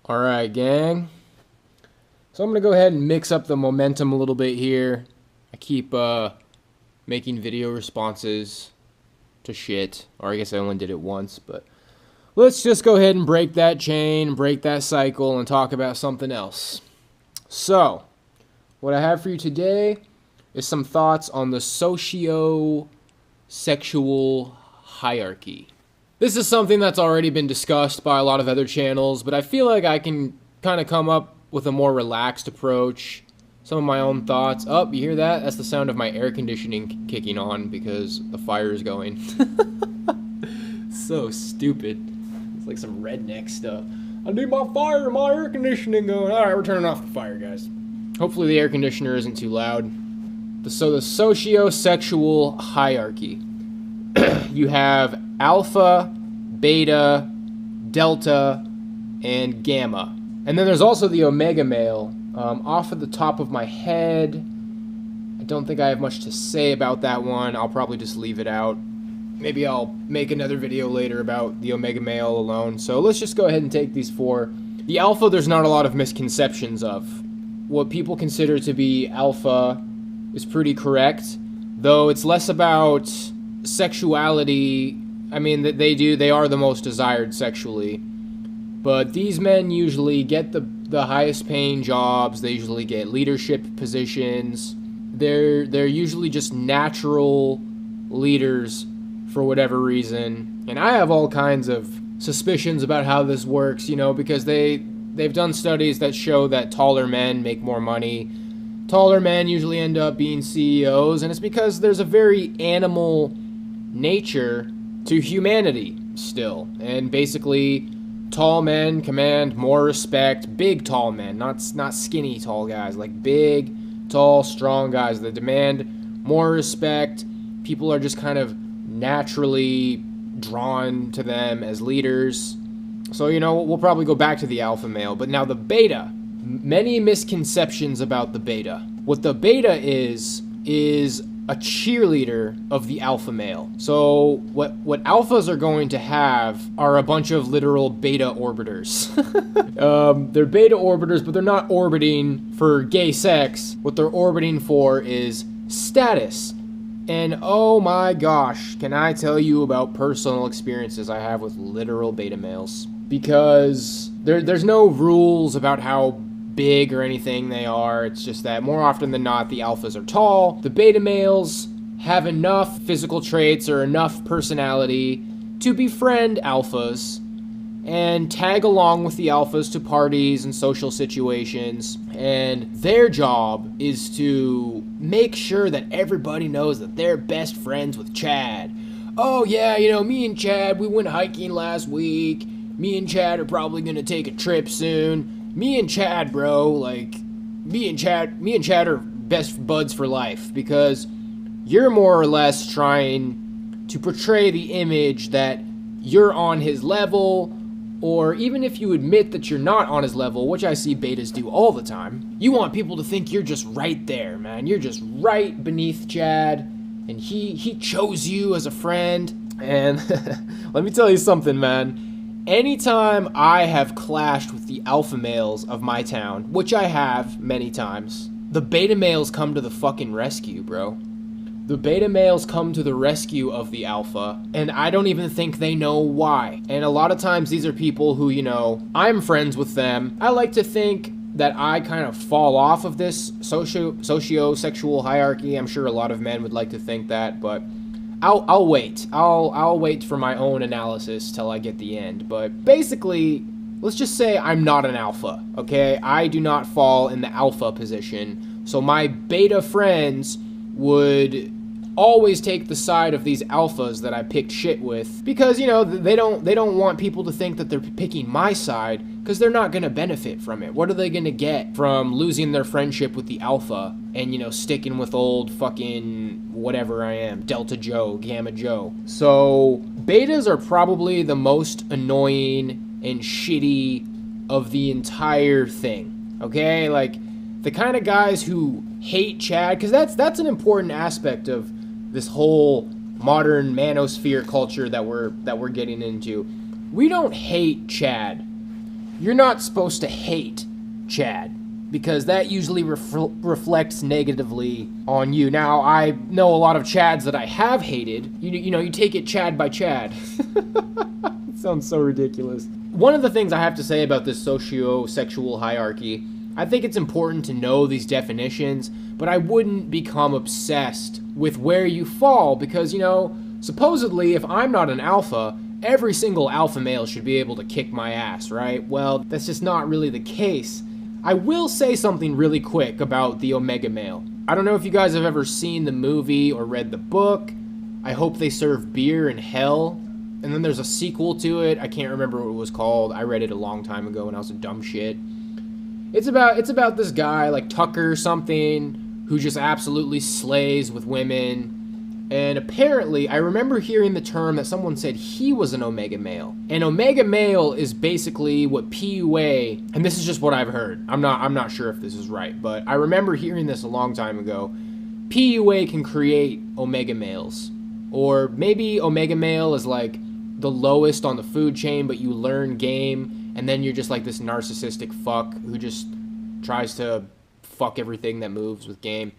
Alright, gang. So I'm going to go ahead and mix up the momentum a little bit here. I keep making video responses to shit. Or I guess I only did it once, but let's just go ahead and break that chain, break that cycle, and talk about something else. So, what I have for you today is some thoughts on the socio-sexual hierarchy. This is something that's already been discussed by a lot of other channels, but I feel like I can kind of come up with a more relaxed approach. Some of my own thoughts. Oh, you hear that? That's the sound of my air conditioning kicking on because the fire is going. So stupid. It's like some redneck stuff. I need my air conditioning going. Alright, we're turning off the fire, guys. Hopefully the air conditioner isn't too loud. So the socio-sexual hierarchy. You have alpha, beta, delta, and gamma. And then there's also the omega male. Off of the top of my head, I don't think I have much to say about that one. I'll probably just leave it out. Maybe I'll make another video later about the omega male alone. So let's just go ahead and take these four. The alpha, there's not a lot of misconceptions of. What people consider to be alpha is pretty correct, though it's less about sexuality. I mean, they are the most desired sexually, but these men usually get the highest paying jobs. They usually get leadership positions. They're usually just natural leaders for whatever reason. And I have all kinds of suspicions about how this works, you know, because they've done studies that show that taller men make more money. Taller men usually end up being CEOs, and it's because there's a very animal nature to humanity still. And basically, tall men command more respect. Big tall men, not skinny tall guys, like big, tall, strong guys that demand more respect. People are just kind of naturally drawn to them as leaders. So, you know, we'll probably go back to the alpha male. But now the beta. Many misconceptions about the beta. What the beta is a cheerleader of the alpha male. So what alphas are going to have are a bunch of literal beta orbiters. They're beta orbiters, but they're not orbiting for gay sex. What they're orbiting for is status. And oh my gosh, can I tell you about personal experiences I have with literal beta males? Because there's no rules about how big or anything they are. It's just that more often than not, the alphas are tall. The beta males have enough physical traits or enough personality to befriend alphas and tag along with the alphas to parties and social situations. And their job is to make sure that everybody knows that they're best friends with Chad. Oh yeah, you know, me and Chad, we went hiking last week. Me and Chad are probably gonna take a trip soon. Me and Chad, bro, like, me and Chad are best buds for life, because you're more or less trying to portray the image that you're on his level, or even if you admit that you're not on his level, which I see betas do all the time, you want people to think you're just right there, man. You're just right beneath Chad, and he chose you as a friend. And let me tell you something, man. Anytime I have clashed with the alpha males of my town, which I have many times, the beta males come to the fucking rescue, bro. The beta males come to the rescue of the alpha, and I don't even think they know why. And a lot of times these are people who, you know, I'm friends with them. I like to think that I kind of fall off of this socio-sexual hierarchy. I'm sure a lot of men would like to think that, but I'll wait. I'll wait for my own analysis till I get the end. But basically, let's just say I'm not an alpha, okay? I do not fall in the alpha position. So my beta friends would always take the side of these alphas that I picked shit with, because, you know, they don't want people to think that they're picking my side, because they're not going to benefit from it. What are they going to get from losing their friendship with the alpha and, you know, sticking with old fucking whatever I am, Delta Joe, Gamma Joe? So betas are probably the most annoying and shitty of the entire thing, okay? Like, the kind of guys who hate Chad, because that's an important aspect of this whole modern manosphere culture that we're getting into. We don't hate Chad. you're not supposed to hate Chad, because that usually reflects negatively on you. Now, I know a lot of Chads that I have hated. You take it Chad by Chad. It sounds so ridiculous. One of the things I have to say about this socio-sexual hierarchy, I think it's important to know these definitions, but I wouldn't become obsessed with where you fall, because, supposedly if I'm not an alpha, every single alpha male should be able to kick my ass, right? Well, that's just not really the case. I will say something really quick about the Omega male. I don't know if you guys have ever seen the movie or read the book. I Hope They Serve Beer in Hell. And then there's a sequel to it. I can't remember what it was called. I read it a long time ago when I was a dumb shit. It's about this guy, like Tucker something, who just absolutely slays with women. And apparently, I remember hearing the term that someone said he was an Omega male. An Omega male is basically what PUA, and this is just what I've heard. I'm not sure if this is right, but I remember hearing this a long time ago. PUA can create Omega males. Or maybe Omega male is like the lowest on the food chain, but you learn game, and then you're just like this narcissistic fuck who just tries to fuck everything that moves with game.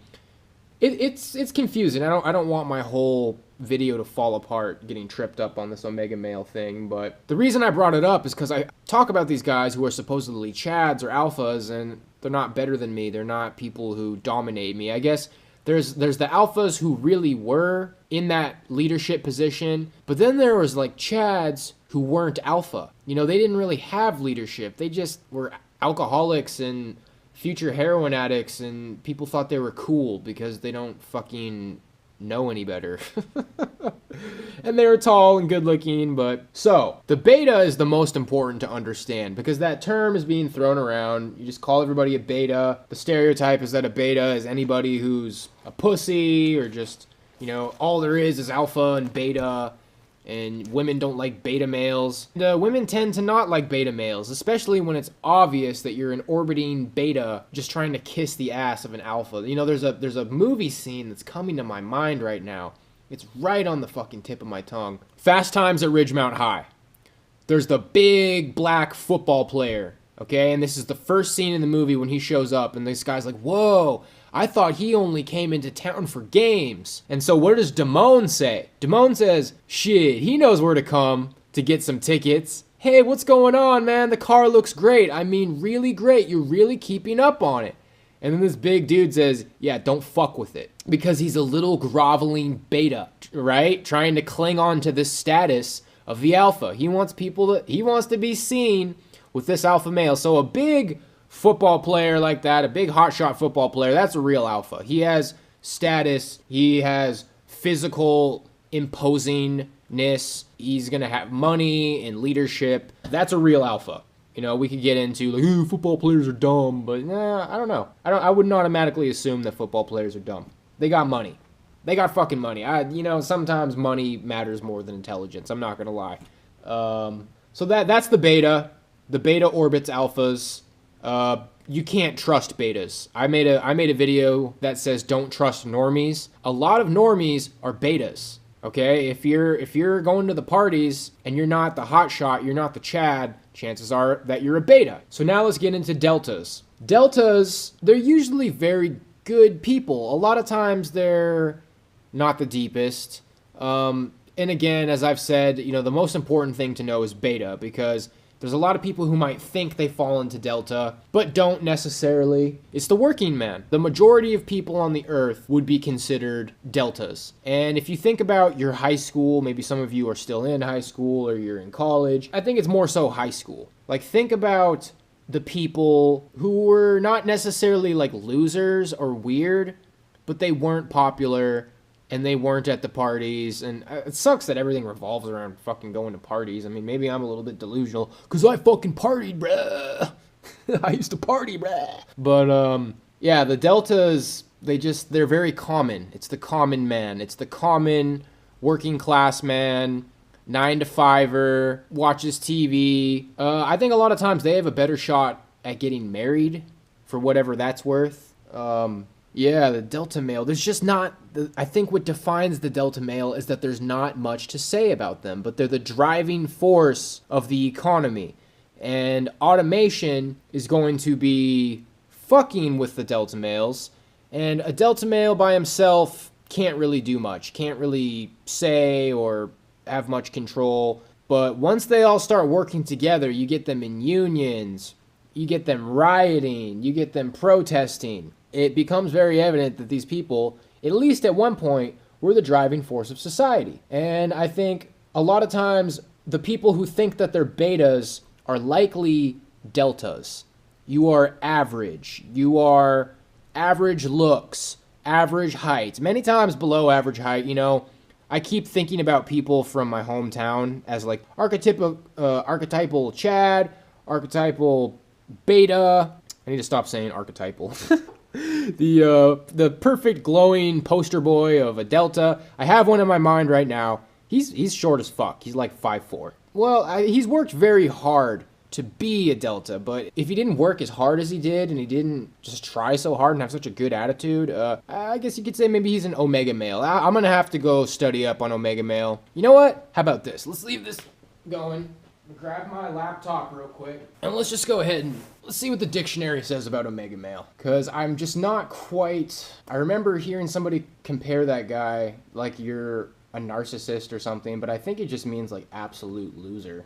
It's confusing. I don't want my whole video to fall apart getting tripped up on this Omega male thing, but the reason I brought it up is because I talk about these guys who are supposedly Chads or alphas, and they're not better than me. They're not people who dominate me. I guess there's the alphas who really were in that leadership position, but then there was like Chads who weren't alpha. They didn't really have leadership. They just were alcoholics and future heroin addicts, and people thought they were cool because they don't fucking know any better. And they were tall and good looking, but... So, the beta is the most important to understand, because that term is being thrown around. You just call everybody a beta. The stereotype is that a beta is anybody who's a pussy, or just, all there is alpha and beta, and women don't like beta males. The women tend to not like beta males, especially when it's obvious that you're an orbiting beta just trying to kiss the ass of an alpha. There's a movie scene that's coming to my mind right now. It's right on the fucking tip of my tongue. Fast Times at Ridgemount High. There's the big black football player, okay? And this is the first scene in the movie when he shows up, and this guy's like, whoa, I thought he only came into town for games. And so what does Damone say? Damone says, shit, he knows where to come to get some tickets. Hey, what's going on, man? The car looks great. I mean, really great. You're really keeping up on it. And then this big dude says, yeah, don't fuck with it. Because he's a little groveling beta, right? Trying to cling on to this status of the alpha. He wants to be seen with this alpha male. So a big football player like that, a big hotshot football player, that's a real alpha. He has status. He has physical imposingness. He's going to have money and leadership. That's a real alpha. We could get into like, ooh, football players are dumb, but I don't know. I wouldn't automatically assume that football players are dumb. They got money. They got fucking money. Sometimes money matters more than intelligence. I'm not gonna lie. So that's the beta. The beta orbits alphas. You can't trust betas. I made a video that says don't trust normies. A lot of normies are betas. Okay, if you're going to the parties and you're not the hotshot, you're not the Chad, chances are that you're a beta. So now let's get into deltas. Deltas, they're usually very good people. A lot of times they're not the deepest. And again, as I've said, the most important thing to know is beta, because there's a lot of people who might think they fall into delta, but don't necessarily. It's the working man. The majority of people on the earth would be considered deltas. And if you think about your high school, maybe some of you are still in high school or you're in college, I think it's more so high school. Like, think about the people who were not necessarily like losers or weird, but they weren't popular and they weren't at the parties, and it sucks that everything revolves around fucking going to parties. I mean, maybe I'm a little bit delusional, because I fucking partied, bruh. I used to party, bruh. But, yeah, the deltas, they're very common. It's the common man. It's the common working class man, 9-to-5er, watches TV. I think a lot of times they have a better shot at getting married, for whatever that's worth. Yeah, the delta male, there's just not, I think what defines the delta male is that there's not much to say about them, but they're the driving force of the economy. And automation is going to be fucking with the delta males. And a delta male by himself can't really do much, can't really say or have much control. But once they all start working together, you get them in unions, you get them rioting, you get them protesting. It becomes very evident that these people, at least at one point, were the driving force of society. And I think a lot of times the people who think that they're betas are likely deltas. You are average. You are average looks, average height, many times below average height. You know, I keep thinking about people from my hometown as like archetypal Chad, archetypal beta. I need to stop saying archetypal. The perfect glowing poster boy of a delta. I have one in my mind right now. He's short as fuck. He's like 5'4". Well, he's worked very hard to be a delta, but if he didn't work as hard as he did and he didn't just try so hard and have such a good attitude, I guess you could say maybe he's an omega male. I'm gonna have to go study up on omega male. You know what? How about this? Let's leave this going. Grab my laptop real quick and let's just go ahead and let's see what the dictionary says about omega male, because I'm just not quite. I remember hearing somebody compare that guy like you're a narcissist or something, but I think it just means like absolute loser.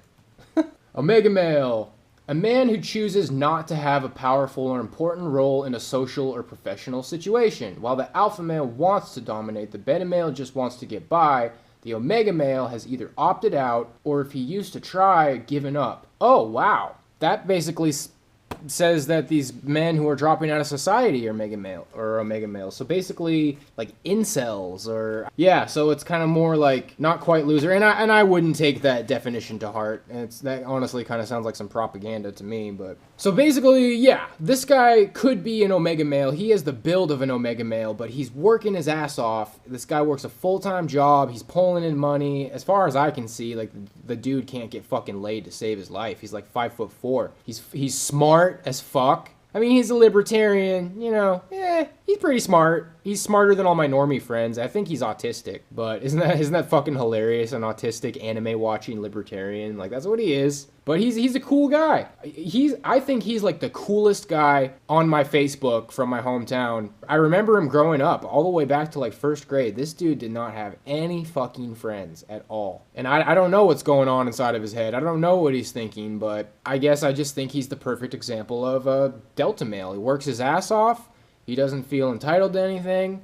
Omega male, a man who chooses not to have a powerful or important role in a social or professional situation. While the alpha male wants to dominate, the beta male just wants to get by. The omega male has either opted out, or if he used to try, given up. Oh, wow. That basically says that these men who are dropping out of society are omega males. So basically, like incels, or yeah. So it's kind of more like not quite loser. And I wouldn't take that definition to heart. And that honestly kind of sounds like some propaganda to me. But so basically, yeah, this guy could be an omega male. He has the build of an omega male, but he's working his ass off. This guy works a full-time job. He's pulling in money. As far as I can see, like the dude can't get fucking laid to save his life. He's like 5'4". He's smart as fuck. I mean, he's a libertarian, you know, he's pretty smart. He's smarter than all my normie friends. I think he's autistic, but isn't that fucking hilarious? An autistic anime watching libertarian, like that's what he is. But he's a cool guy. I think he's like the coolest guy on my Facebook from my hometown. I remember him growing up all the way back to like first grade. This dude did not have any fucking friends at all. And I don't know what's going on inside of his head. I don't know what he's thinking, but I guess I just think he's the perfect example of a delta male. He works his ass off. He doesn't feel entitled to anything.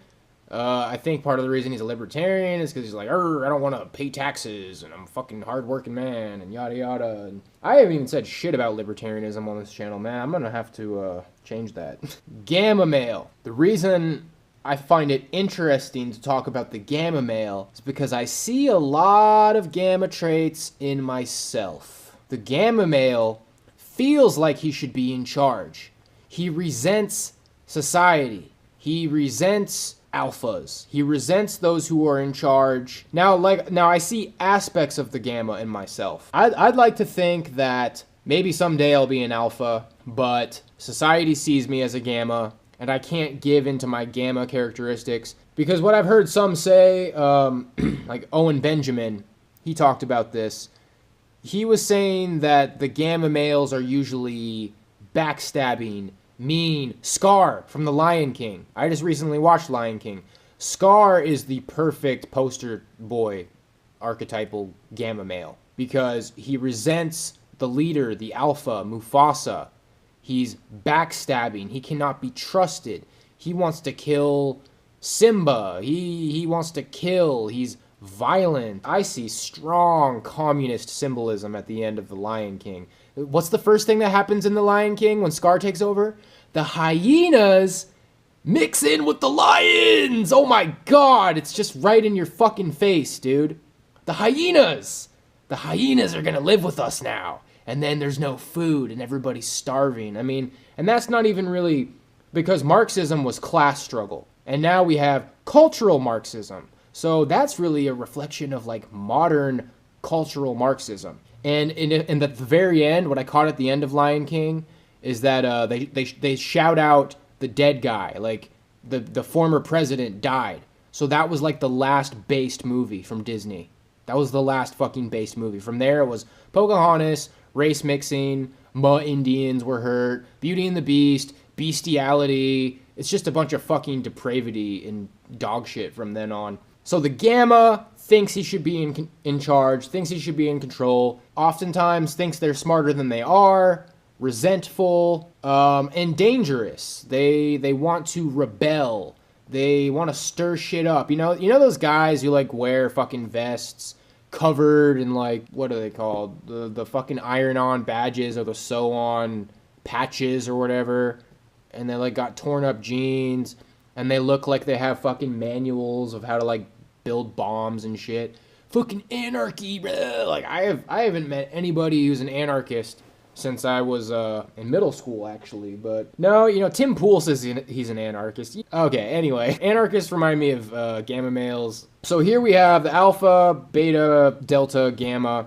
I think part of the reason he's a libertarian is because he's like, I don't want to pay taxes, and I'm a fucking hardworking man, and yada yada. And I haven't even said shit about libertarianism on this channel, man. I'm gonna have to change that. Gamma male. The reason I find it interesting to talk about the gamma male is because I see a lot of gamma traits in myself. The gamma male feels like he should be in charge. He resents society. He resents alphas. He resents those who are in charge. Now I see aspects of the gamma in myself. I'd like to think that maybe someday I'll be an alpha, but society sees me as a gamma, and I can't give into my gamma characteristics. Because what I've heard some say, like Owen Benjamin, he talked about this. He was saying that the gamma males are usually backstabbing, mean. Scar from The Lion King. I just recently watched Lion King. Scar is the perfect poster boy archetypal gamma male because he resents the leader, the alpha, Mufasa. He's backstabbing. He cannot be trusted. He wants to kill Simba. He wants to kill. He's violent. I see strong communist symbolism at the end of The Lion King. What's the first thing that happens in The Lion King when Scar takes over? The hyenas mix in with the lions! Oh my god, it's just right in your fucking face, dude. The hyenas! The hyenas are gonna live with us now. And then there's no food and everybody's starving. I mean, and that's not even really because Marxism was class struggle. And now we have cultural Marxism. So that's really a reflection of like modern cultural Marxism. And at the very end, what I caught at the end of Lion King is that they shout out the dead guy, like the former president died. So that was like the last based movie from Disney. That was the last fucking based movie. From there, it was Pocahontas, race mixing, Indians were hurt, Beauty and the Beast, bestiality. It's just a bunch of fucking depravity and dog shit from then on. So the Gamma thinks he should be in charge, thinks he should be in control, oftentimes thinks they're smarter than they are, resentful, and dangerous. They want to rebel. They want to stir shit up. You know those guys who like wear fucking vests covered in like, what are they called? The fucking iron-on badges or the sew-on patches or whatever. And they like got torn up jeans and they look like they have fucking manuals of how to like build bombs and shit. Fucking anarchy, bro. Like I haven't met anybody who's an anarchist since I was in middle school, actually. But no, Tim Pool says he's an anarchist. Okay, anyway, anarchists remind me of gamma males. So here we have the alpha, beta, delta, gamma.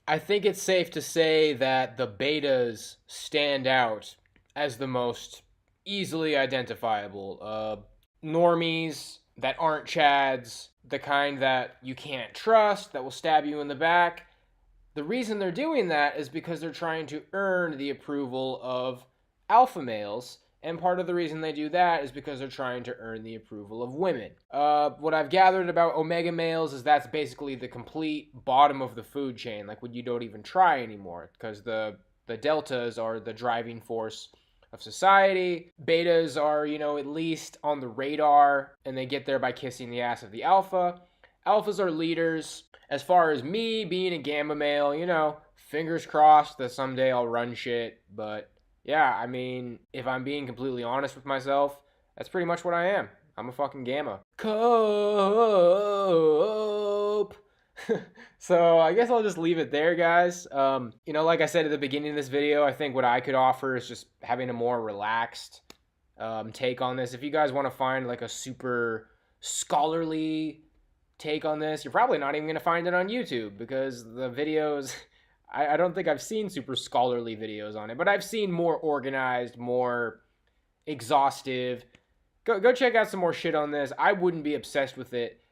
I think it's safe to say that the betas stand out as the most easily identifiable. Normies that aren't chads, the kind that you can't trust, that will stab you in the back. The reason they're doing that is because they're trying to earn the approval of alpha males, and part of the reason they do that is because they're trying to earn the approval of women. What I've gathered about omega males is that's basically the complete bottom of the food chain, like when you don't even try anymore, because the deltas are the driving force of society. Betas are, at least on the radar, and they get there by kissing the ass of the alpha. Alphas are leaders. As far as me being a gamma male, fingers crossed that someday I'll run shit. But yeah, I mean, if I'm being completely honest with myself, that's pretty much what I am. I'm a fucking gamma. Cope. So I guess I'll just leave it there, guys. Like I said at the beginning of this video, I think what I could offer is just having a more relaxed take on this. If you guys want to find like a super scholarly take on this, you're probably not even going to find it on YouTube, because the videos, I don't think I've seen super scholarly videos on it, but I've seen more organized, more exhaustive. Go check out some more shit on this. I wouldn't be obsessed with it.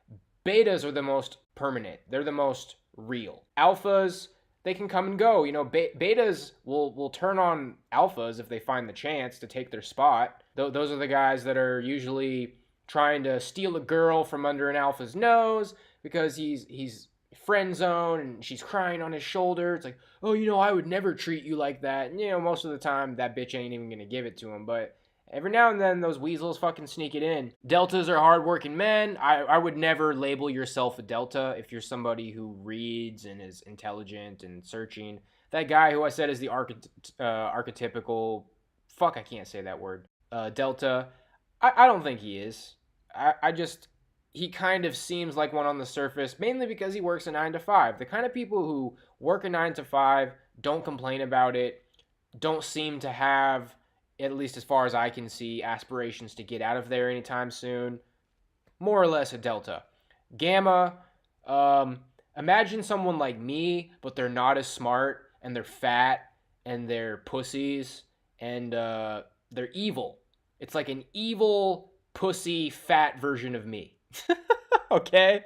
Betas are the most permanent. They're the most real. Alphas, they can come and go. Betas will turn on alphas if they find the chance to take their spot. Those are the guys that are usually trying to steal a girl from under an alpha's nose because he's friend zone and she's crying on his shoulder. It's like, oh, I would never treat you like that. And, most of the time that bitch ain't even going to give it to him. But every now and then those weasels fucking sneak it in. Deltas are hardworking men. I would never label yourself a delta if you're somebody who reads and is intelligent and searching. That guy who I said is the archetypical, I can't say that word, delta. I don't think he is. He kind of seems like one on the surface, mainly because he works a 9 to 5. The kind of people who work a 9 to 5, don't complain about it, don't seem to have, at least as far as I can see, aspirations to get out of there anytime soon. More or less a delta. Gamma, imagine someone like me, but they're not as smart, and they're fat, and they're pussies, and they're evil. It's like an evil, pussy, fat version of me. Okay?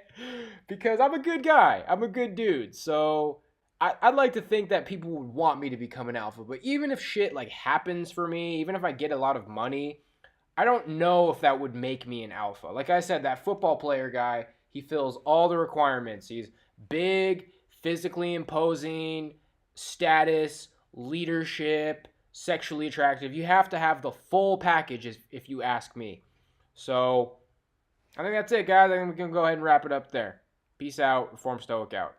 Because I'm a good guy. I'm a good dude. So I'd like to think that people would want me to become an alpha. But even if shit like happens for me, even if I get a lot of money, I don't know if that would make me an alpha. Like I said, that football player guy, he fills all the requirements. He's big, physically imposing, status, leadership, sexually attractive. You have to have the full package if you ask me. So I think that's it, guys. I think we can go ahead and wrap it up there. Peace out. Reform Stoic out.